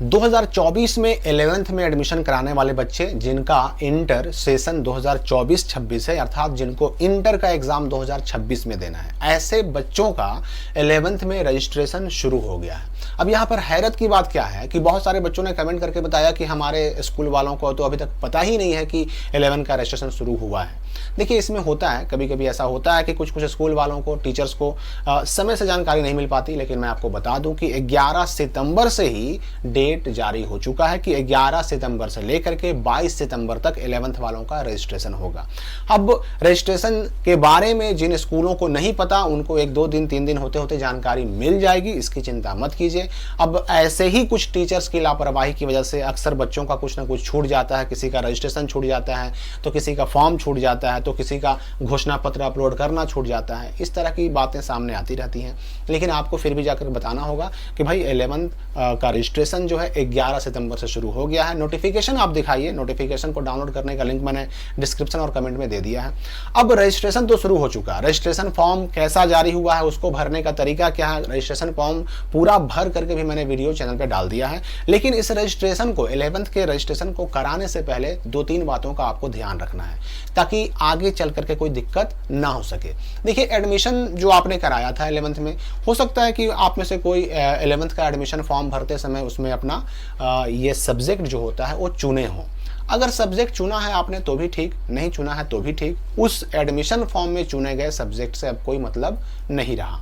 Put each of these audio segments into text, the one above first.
2024 में 11th में admission कराने वाले बच्चे जिनका इंटर सेशन 2024-26 है, अर्थात जिनको इंटर का एग्जाम 2026 में देना है, ऐसे बच्चों का 11th में रजिस्ट्रेशन शुरू हो गया है। अब यहाँ पर हैरत की बात क्या है कि बहुत सारे बच्चों ने कमेंट करके बताया कि हमारे स्कूल वालों को तो अभी तक पता ही नहीं है कि 11 का रजिस्ट्रेशन शुरू हुआ है। देखिए, इसमें होता है, कभी कभी ऐसा होता है कि कुछ स्कूल वालों को, टीचर्स को समय से जानकारी नहीं मिल पाती, लेकिन मैं आपको बता दूं कि 11 सितंबर से ही डेट जारी हो चुका है कि 11 सितंबर से लेकर के 22 सितंबर तक 11th वालों का रजिस्ट्रेशन होगा। अब रजिस्ट्रेशन के बारे में जिन स्कूलों को नहीं पता, उनको 1-2 दिन 3 दिन होते होते जानकारी मिल जाएगी, इसकी चिंता मत कीजिए। अब ऐसे ही कुछ टीचर्स की लापरवाही की वजह से अक्सर बच्चों का कुछ ना कुछ छूट जाता है, किसी का रजिस्ट्रेशन छूट जाता है, तो किसी का फॉर्म छूट जाता है, तो किसी का घोषणा पत्र अपलोड करना छूट जाता है। इस तरह की बातें सामने आती रहती हैं, लेकिन आपको फिर भी जाकर बताना होगा कि भाई 11th का रजिस्ट्रेशन जो है 11 सितंबर से शुरू हो गया है। नोटिफिकेशन आप दिखाइए, नोटिफिकेशन को डाउनलोड करने का लिंक मैंने डिस्क्रिप्शन और कमेंट में दे दिया है। अब रजिस्ट्रेशन तो शुरू हो चुका है, रजिस्ट्रेशन फॉर्म कैसा जारी हुआ है, उसको भरने का तरीका क्या है, रजिस्ट्रेशन फॉर्म पूरा भर करके भी मैंने वीडियो चैनल पे डाल दिया है। लेकिन इस रजिस्ट्रेशन को, 11th के रजिस्ट्रेशन को कराने से पहले 2-3 बातों का आपको ध्यान रखना है, ताकि आगे चल करके कोई दिक्कत ना हो सके। देखिए, एडमिशन जो आपने कराया था 11th में, हो सकता है कि आप में से कोई 11th का एडमिशन फॉर्म भरते समय उसमें अपना ये सब्जेक्ट जो होता है वो चुने हो। अगर सब्जेक्ट चुना है आपने तो भी ठीक, नहीं चुना है तो भी ठीक, उस एडमिशन फॉर्म में चुने गए सब्जेक्ट से अब कोई मतलब नहीं रहा।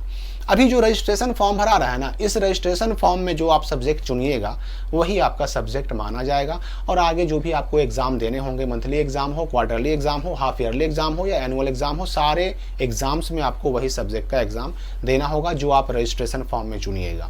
अभी जो रजिस्ट्रेशन फॉर्म भरा रहा है ना, इस रजिस्ट्रेशन फॉर्म में जो आप सब्जेक्ट चुनिएगा वही आपका सब्जेक्ट माना जाएगा, और आगे जो भी आपको एग्जाम देने होंगे, मंथली एग्जाम हो, क्वार्टरली एग्जाम हो, हाफ ईयरली एग्जाम हो या एनुअल एग्जाम हो, सारे एग्जाम्स में आपको वही सब्जेक्ट का एग्जाम देना होगा जो आप रजिस्ट्रेशन फॉर्म में चुनिएगा।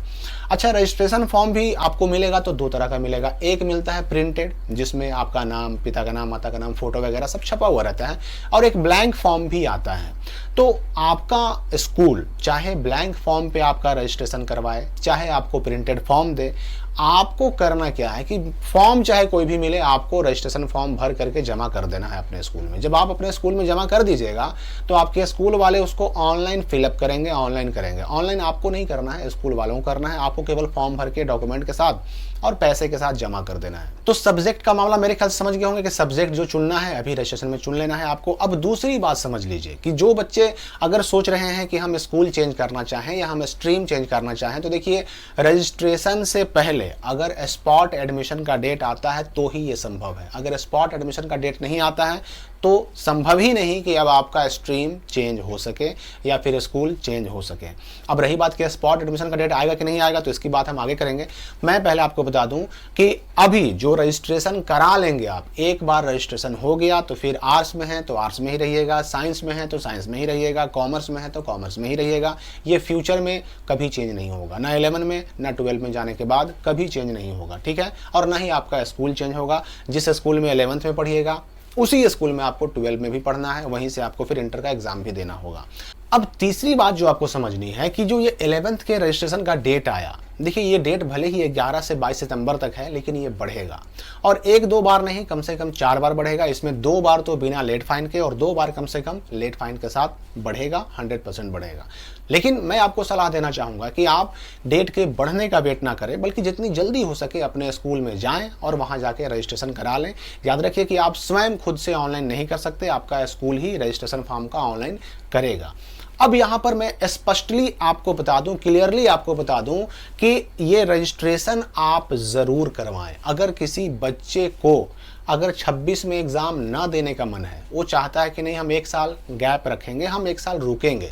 अच्छा, रजिस्ट्रेशन फॉर्म भी आपको मिलेगा तो 2 तरह का मिलेगा। एक मिलता है प्रिंटेड, जिसमें आपका नाम, पिता का नाम, माता का नाम, फोटो वगैरह सब छपा हुआ रहता है, और एक ब्लैंक फॉर्म भी आता है। तो आपका स्कूल चाहे ब्लैंक फॉर्म पे आपका रजिस्ट्रेशन करवाए, चाहे आपको प्रिंटेड फॉर्म दे, आपको करना क्या है कि फॉर्म चाहे कोई भी मिले, आपको रजिस्ट्रेशन फॉर्म भर करके जमा कर देना है अपने स्कूल में। जब आप अपने स्कूल में जमा कर दीजिएगा तो आपके स्कूल वाले उसको ऑनलाइन फिलअप करेंगे, ऑनलाइन करेंगे। ऑनलाइन आपको नहीं करना है, स्कूल वालों को करना है। आपको केवल फॉर्म भर के डॉक्यूमेंट के साथ और पैसे के साथ जमा कर देना है। तो सब्जेक्ट का मामला मेरे ख्याल से समझ गए होंगे कि सब्जेक्ट जो चुनना है अभी रजिस्ट्रेशन में चुन लेना है आपको। अब दूसरी बात समझ लीजिए कि जो बच्चे अगर सोच रहे हैं कि हम स्कूल चेंज करना चाहें या हम स्ट्रीम चेंज करना चाहें, तो देखिए, रजिस्ट्रेशन से पहले अगर स्पॉट एडमिशन का डेट आता है तो ही ये संभव है। अगर स्पॉट एडमिशन का डेट नहीं आता है तो संभव ही नहीं कि अब आपका स्ट्रीम चेंज हो सके या फिर स्कूल चेंज हो सके। अब रही बात कि स्पॉट एडमिशन का डेट आएगा कि नहीं आएगा, तो इसकी बात हम आगे करेंगे। मैं पहले आपको बता दूं कि अभी जो रजिस्ट्रेशन करा लेंगे आप, एक बार रजिस्ट्रेशन हो गया तो फिर आर्ट्स में है तो आर्ट्स में ही रहिएगा, साइंस में है तो साइंस में ही रहिएगा, कॉमर्स में है तो कॉमर्स में ही रहिएगा। ये फ्यूचर में कभी चेंज नहीं होगा, ना 11 में ना 12 में जाने के बाद कभी चेंज नहीं होगा, ठीक है। और ना ही आपका स्कूल चेंज होगा। जिस स्कूल में 11th में पढ़िएगा उसी स्कूल में आपको 12 में भी पढ़ना है, वहीं से आपको फिर इंटर का एग्जाम भी देना होगा। अब तीसरी बात जो आपको समझनी है कि जो ये 11th के रजिस्ट्रेशन का डेट आया, देखिए, ये डेट भले ही 11 से 22 सितंबर तक है, लेकिन ये बढ़ेगा, और 1-2 बार नहीं, कम से कम 4 बार बढ़ेगा। इसमें 2 बार तो बिना लेट फाइन के और 2 बार कम से कम लेट फाइन के साथ बढ़ेगा, 100% बढ़ेगा। लेकिन मैं आपको सलाह देना चाहूँगा कि आप डेट के बढ़ने का वेट ना करें, बल्कि जितनी जल्दी हो सके अपने स्कूल में जाएँ और वहाँ जाके रजिस्ट्रेशन करा लें। याद रखिए कि आप स्वयं खुद से ऑनलाइन नहीं कर सकते, आपका स्कूल ही रजिस्ट्रेशन फॉर्म का ऑनलाइन करेगा। अब यहाँ पर मैं स्पष्टली आपको बता दूं, क्लियरली आपको बता दूं कि ये रजिस्ट्रेशन आप ज़रूर करवाएं। अगर किसी बच्चे को अगर 26 में एग्ज़ाम ना देने का मन है, वो चाहता है कि नहीं हम 1 साल गैप रखेंगे, हम 1 साल रुकेंगे,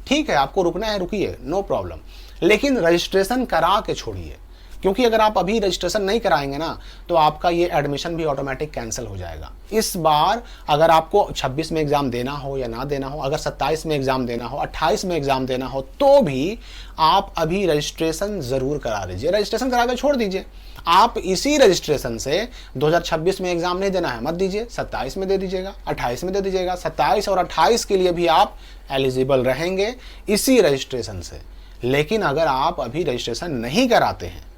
ठीक है, आपको रुकना है रुकिए, नो प्रॉब्लम, लेकिन रजिस्ट्रेशन करा के छोड़िए। क्योंकि अगर आप अभी रजिस्ट्रेशन नहीं कराएंगे ना, तो आपका ये एडमिशन भी ऑटोमेटिक कैंसिल हो जाएगा। इस बार अगर आपको 26 में एग्जाम देना हो या ना देना हो, अगर 27 में एग्जाम देना हो, 28 में एग्जाम देना हो, तो भी आप अभी रजिस्ट्रेशन जरूर करा लीजिए। रजिस्ट्रेशन करा के छोड़ दीजिए। आप इसी रजिस्ट्रेशन से 2026 में एग्जाम नहीं देना है, मत दीजिए, 27 में दे दीजिएगा, 28 में दे दीजिएगा। 27 और 28 के लिए भी आप एलिजिबल रहेंगे इसी रजिस्ट्रेशन से। लेकिन अगर आप अभी रजिस्ट्रेशन नहीं कराते हैं,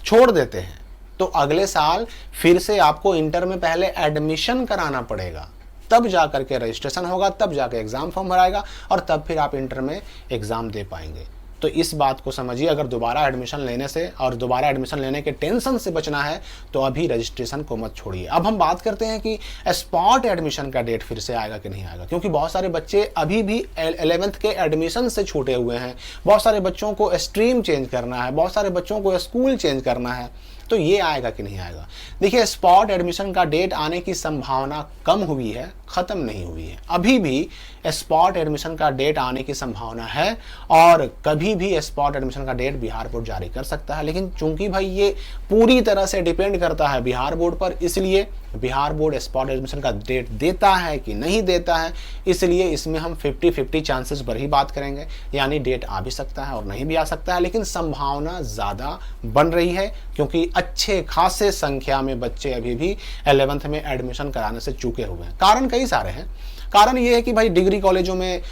छोड़ देते हैं, तो अगले साल फिर से आपको इंटर में पहले एडमिशन कराना पड़ेगा, तब जाकर के रजिस्ट्रेशन होगा, तब जाकर एग्जाम फॉर्म भराएगा और तब फिर आप इंटर में एग्जाम दे पाएंगे। तो इस बात को समझिए, अगर दोबारा एडमिशन लेने से और दोबारा एडमिशन लेने के टेंशन से बचना है तो अभी रजिस्ट्रेशन को मत छोड़िए। अब हम बात करते हैं कि स्पॉट एडमिशन का डेट फिर से आएगा कि नहीं आएगा, क्योंकि बहुत सारे बच्चे अभी भी 11th के एडमिशन से छूटे हुए हैं। बहुत सारे बच्चों को स्ट्रीम चेंज करना है, बहुत सारे बच्चों को स्कूल चेंज करना है, तो ये आएगा कि नहीं आएगा। देखिए, स्पॉट एडमिशन का डेट आने की संभावना कम हुई है, खत्म नहीं हुई है। अभी भी स्पॉट एडमिशन का डेट आने की संभावना है और कभी भी स्पॉट एडमिशन का डेट बिहार बोर्ड जारी कर सकता है। लेकिन चूंकि भाई ये पूरी तरह से डिपेंड करता है बिहार बोर्ड पर, इसलिए बिहार बोर्ड स्पॉट एडमिशन का डेट देता है कि नहीं देता है, इसलिए इसमें हम 50-50 चांसेस पर ही बात करेंगे। यानी डेट आ भी सकता है और नहीं भी आ सकता है, लेकिन संभावना ज़्यादा बन रही है क्योंकि अच्छे खासे संख्या में बच्चे अभी भी 11th में एडमिशन कराने से चूके हुए हैं। कारण कई सारे हैं। कारण ये है कि भाई डिग्री कॉलेजों में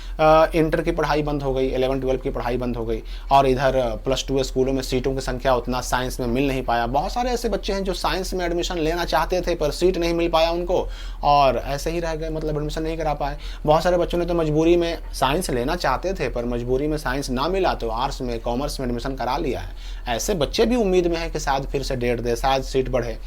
इंटर की पढ़ाई बंद हो गई, 11-12 की पढ़ाई बंद हो गई, और इधर +2 स्कूलों में सीटों की संख्या उतना साइंस में मिल नहीं पाया। बहुत सारे ऐसे बच्चे हैं जो साइंस में एडमिशन लेना चाहते थे पर सीट नहीं मिल पाया उनको, और ऐसे ही रह गए, मतलब एडमिशन नहीं करा पाए। बहुत सारे बच्चों ने तो मजबूरी में साइंस लेना चाहते थे पर मजबूरी में साइंस ना मिला तो आर्ट्स में, कॉमर्स में एडमिशन करा लिया है। ऐसे बच्चे भी उम्मीद में है कि शायद फिर से डेट दे, शायद सीट बढ़े।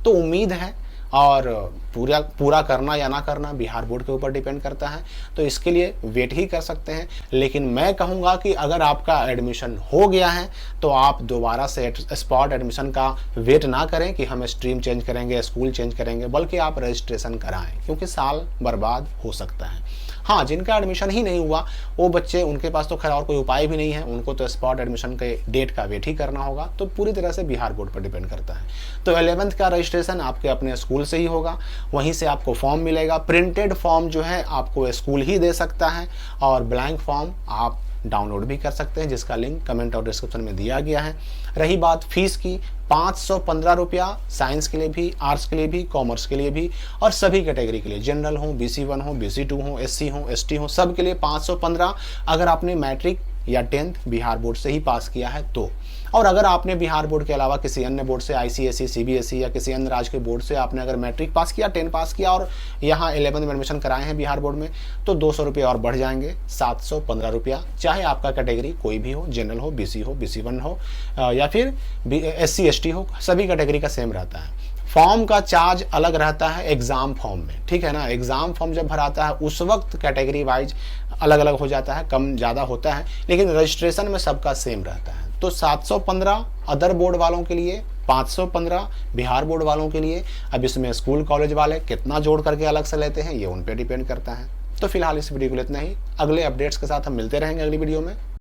तो उम्मीद है, और पूरा करना या ना करना बिहार बोर्ड के ऊपर डिपेंड करता है, तो इसके लिए वेट ही कर सकते हैं। लेकिन मैं कहूँगा कि अगर आपका एडमिशन हो गया है तो आप दोबारा से स्पॉट एडमिशन का वेट ना करें कि हम स्ट्रीम चेंज करेंगे, स्कूल चेंज करेंगे, बल्कि आप रजिस्ट्रेशन कराएं, क्योंकि साल बर्बाद हो सकता है। हाँ, जिनका एडमिशन ही नहीं हुआ वो बच्चे, उनके पास तो खैर और कोई उपाय भी नहीं है, उनको तो स्पॉट एडमिशन के डेट का वेट ही करना होगा। तो पूरी तरह से बिहार बोर्ड पर डिपेंड करता है। तो 11th का रजिस्ट्रेशन आपके अपने स्कूल से ही होगा, वहीं से आपको फॉर्म मिलेगा। प्रिंटेड फॉर्म जो है आपको स्कूल ही दे सकता है, और ब्लैंक फॉर्म आप डाउनलोड भी कर सकते हैं, जिसका लिंक कमेंट और डिस्क्रिप्शन में दिया गया है। रही बात फीस की, 515 रुपया साइंस के लिए भी, आर्ट्स के लिए भी, कॉमर्स के लिए भी, और सभी कैटेगरी के लिए, जनरल हो, BC1 हो, BC2 हो, SC हो, ST हो, सब के लिए 515, अगर आपने मैट्रिक या 10th बिहार बोर्ड से ही पास किया है तो। और अगर आपने बिहार बोर्ड के अलावा किसी अन्य बोर्ड से, ICSE, CBSE या किसी अन्य राज्य के बोर्ड से आपने अगर मैट्रिक पास किया, 10 पास किया और यहाँ 11th में एडमिशन कराए हैं बिहार बोर्ड में, तो 200 रुपये और बढ़ जाएंगे, 715 रुपया। चाहे आपका कैटेगरी कोई भी हो, जनरल हो, BC हो, BC1 हो, या फिर SC ST हो, सभी कैटेगरी का सेम रहता है। फॉर्म का चार्ज अलग रहता है एग्जाम फॉर्म में, ठीक है ना। एग्जाम फॉर्म जब भराता है उस वक्त कैटेगरी वाइज अलग अलग हो जाता है, कम ज़्यादा होता है, लेकिन रजिस्ट्रेशन में सबका सेम रहता है। तो 715 अदर बोर्ड वालों के लिए, 515 बिहार बोर्ड वालों के लिए। अब इसमें स्कूल कॉलेज वाले कितना जोड़ करके अलग से लेते हैं ये उन पर डिपेंड करता है। तो फिलहाल इस वीडियो को इतना ही। अगले अपडेट्स के साथ हम मिलते रहेंगे अगली वीडियो में।